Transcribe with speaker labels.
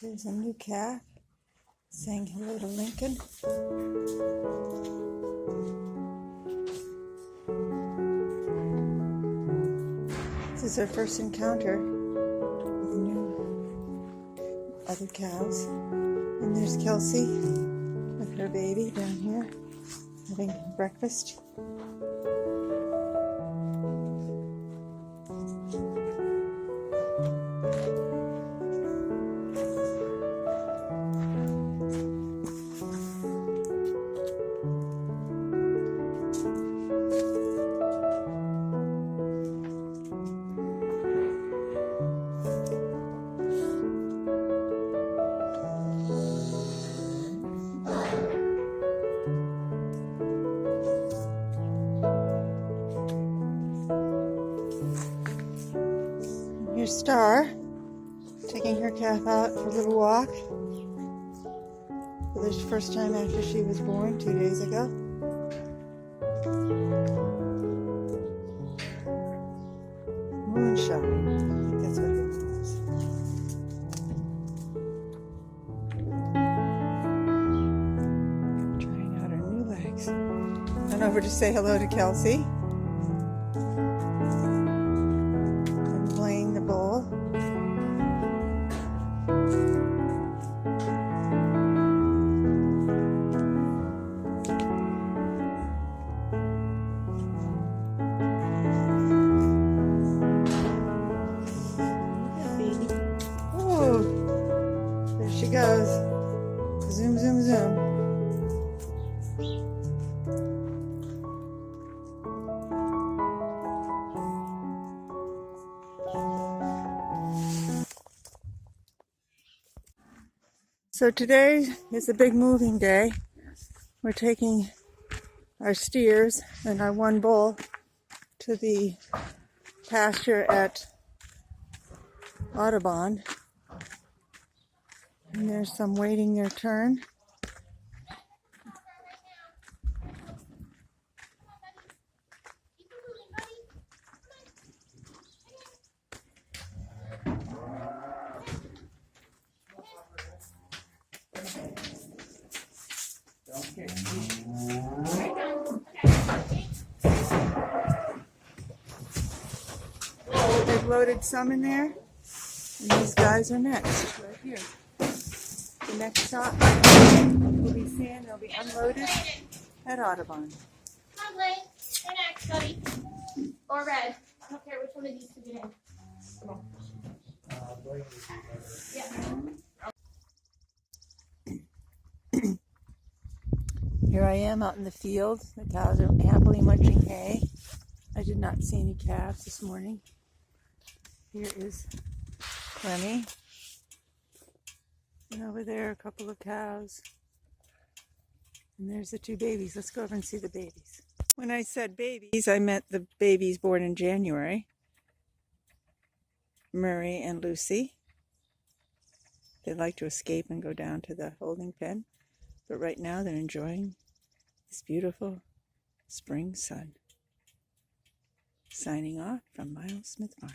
Speaker 1: There's a new calf saying hello to Lincoln. This is our first encounter with the new other cows. And there's Kelsey with her baby down here having breakfast. Here's Star taking her calf out for a little walk for the first time after she was born 2 days ago. Moonshine, I think that's what her name is. Trying out her new legs. Went over to say hello to Kelsey. Blain the bull. Oh, there she goes. Zoom, zoom, zoom. So today is a big moving day. We're taking our steers and our one bull to the pasture at Audubon. And there's some waiting their turn. They've loaded some in there, and these guys are next, right here. The next stop will be seeing they'll be unloaded at Audubon.
Speaker 2: Come on, Blain. You're next, buddy. Or red. I don't care which one of these to get in. Come on. Yeah.
Speaker 1: Here I am out in the field. The cows are happily munching hay. I did not see any calves this morning. Here is Clemmy. And over there, a couple of cows. And there's the two babies. Let's go over and see the babies. When I said babies, I meant the babies born in January. Murray and Lucy. They like to escape and go down to the holding pen. But right now they're enjoying this beautiful spring sun. Signing off from Miles Smith Farm.